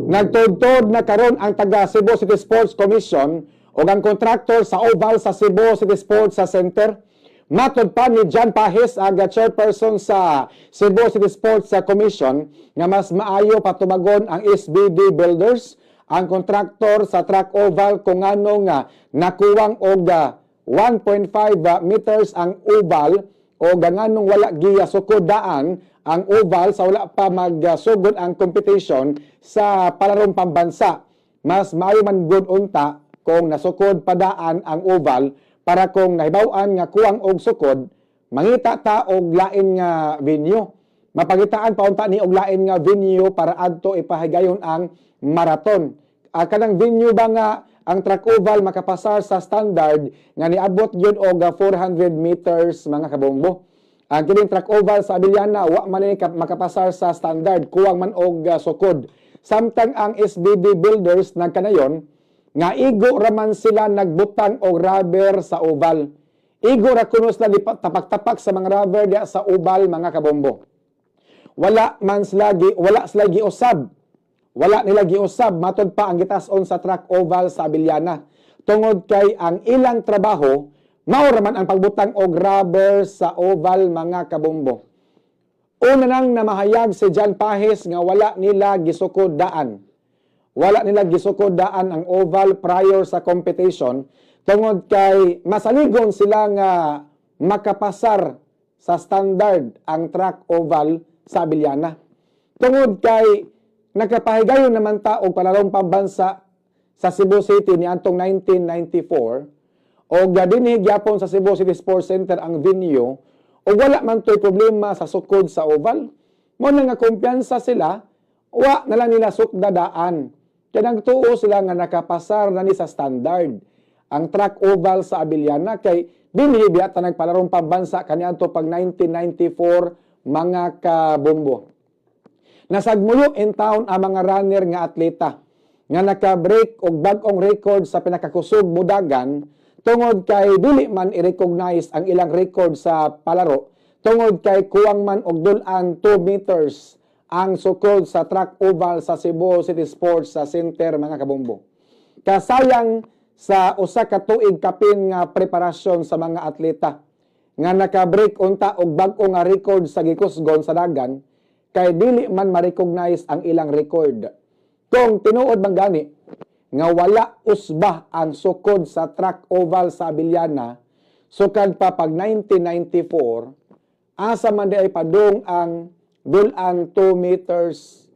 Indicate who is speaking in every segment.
Speaker 1: Nagtudtod na karon ang taga Cebu City Sports Commission o ang kontraktor sa oval sa Cebu City Sports Center. Matod pa ni John Pahis, aga chairperson sa Cebu City Sports Commission, nga mas maayo patumagon ang SBD Builders ang kontraktor sa track oval kung anong nakuwang og 1.5 meters ang oval o ganganong wala giya sukod daan ang oval sa wala pa magsugod ang competition sa palarong pambansa. Mas maayo man gud unta kung nasukod padaan ang oval para kung nahibaw-an nga kuwang og sukod, mangita ta og lain nga venue. Mapagitaan pa unta ni og lain nga venue para adto ipahigayon ang marathon. Kanang venue ba nga ang track oval makapasar sa standard nga niabot gyud og 400 meters mga kabombo. Ang kining track oval sa Abiliana wa man ni makapasar sa standard, kuwang man og sukod. Samtang ang SBB Builders nagkanayon nga igo raman sila nagbutang og rubber sa oval. Igo ra kuno sila tapak-tapak sa mga rubber diya sa oval mga kabombo. Wala sila giusab. Wala nila giusab matod pa ang gitas-on sa track oval sa Abiliana. Tungod kay ang ilang trabaho mao raman ang pagbutang og rubber sa oval mga kabombo. Una nang namahayag si John Pahis nga wala nila gisukod daan. Wala nila gisukod daan ang oval prior sa competition tungod kay masaligon sila nga makapasar sa standard ang track oval sa Abiliana. Tungod kay nakapahigayon naman ta og palarong pambansa sa Cebu City ni antong 1994 o dinhi gyapon sa Cebu City Sports Center ang venue o wala man to'y problema sa sukod sa oval. Mo na nga kumpiyansa sila, wa na lang nila sukdadaan. Kaya nagtuo sila nga nakapasar na ni sa standard ang track oval sa Abiliana kay dinhi biyata nagpalarong pambansa kaniadto pag 1994 mga kabombo. Nasagmuyo in town ang mga runner nga atleta nga naka-break og bag-ong record sa pinakakusog mudagan tungod kay dili man i-recognize ang ilang record sa palaro tungod kay kuwang man og dulan 2 meters ang sukod sa track oval sa Cebu City Sports Center mga kabombo. Kasayang sa usa ka tuig kapin nga preparasyon sa mga atleta nga naka-break unta og bag-o nga record sa gikusgon sa dagan kay dili man ma-recognize ang ilang record. Kung tinuod man gani nga wala usbah ang sukod sa track oval sa Abiliana sukad pa pag 1994 asa man di ay padung ang dulan 2 meters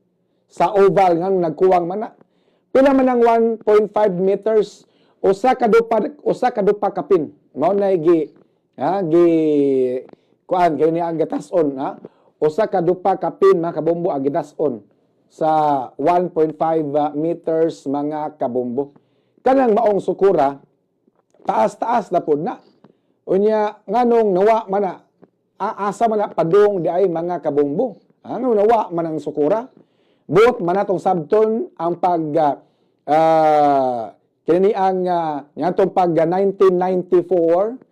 Speaker 1: sa oval nga nagkuwang man na. Pila man ang 1.5 meters usa ka dupa kapin mao na gi kuan kay ni ang gatas-on usa ka dupa kapin mga kabombo ang gidas-on sa 1.5 meters mga kabombo. Kanang maong sukura taas-taas na pud na. Unya nganong nawa man na asa man na padung di ay mga kabombo. Ano nawa man ang sukura. Buot man natong sabton ang pag kini ang ngatong pag 1994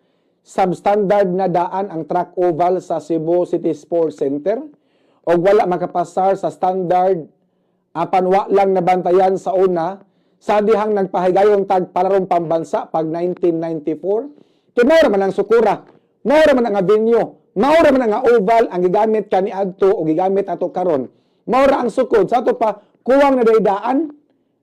Speaker 1: substandard na daan ang track oval sa Cebu City Sports Center o wala makapasar sa standard apan wa lang nabantayan sa una sa dihang nagpahigayong tag palarong pambansa pag 1994 kay mao man ang sukura, mao man ang venue, mao man ang oval ang gigamit kaniadto o gigamit ato karon, mao ang sukod sa ato pa kuwang na daan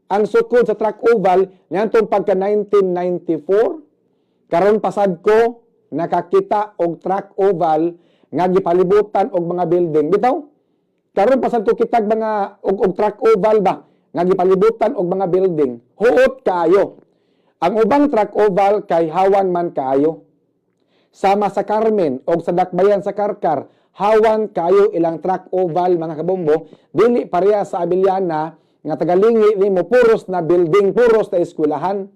Speaker 1: ang sukod sa track oval niadtong pagka 1994 karon pasad ko nakakita og track oval nga gipalibutan og mga building. Bitaw, karon pasad ko kitag mga og track oval ba nga gipalibutan og mga building. Huot kaayo. Ang ubang track oval kay hawan man kaayo. Sama sa Carmen og sa Dakbayan sa Karkar, hawan kaayo ilang track oval mga kabombo, dili pareha sa Abiliana nga tagalingi nimo puros na building, puros na eskwelahan.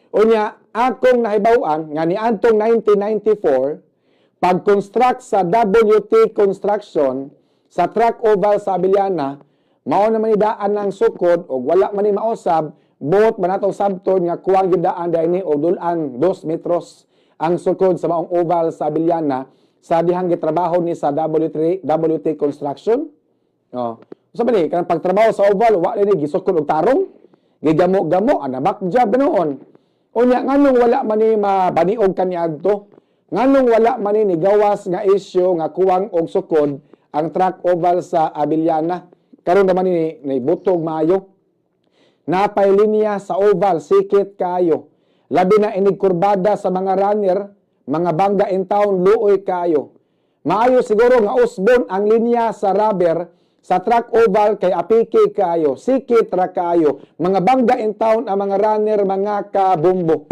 Speaker 1: Unya, akong nahibaw-an nga niadtong 1994 pag-construct sa WT Construction sa track oval sa Abiliana, mao na manidaan ng sukod o wala man ni mausab, buot man atong sabton nga kuwang gidaan dahil ni o dulan 2 metros ang sukod sa maong oval sa Abiliana sa dihang gitrabaho ni sa WT Construction. Oh. Sa bali kanang pagtrabaho sa oval wa ni gisukod og tarong, gigamo-gamo ana job noon. Unya nganong wala man ni mabaniog kaniadto? Nganong wala man ni gawas nga isyu nga kuwang og sukod ang track oval sa Abiliana? Karon naman ni naibutog maayo. Napay linya sa oval sikit kayo. Labi na inig kurbada sa mga runner, mga bangga in town luoy kayo. Maayo siguro nga usbon ang linya sa rubber sa track oval kay apiki kayo, sikit ra kayo. Mga bangga in town ang mga runner, mga kabumbo.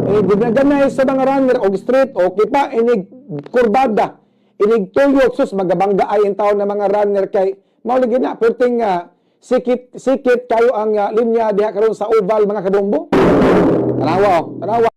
Speaker 1: Ginaganay sa mga runner og street okay pa inig kurbada. Inig tuyok sus magabangga ay in town na mga runner kay mao lagi na perting sikit kayo ang linya diha karon sa oval mga kabumbo. Tanawa.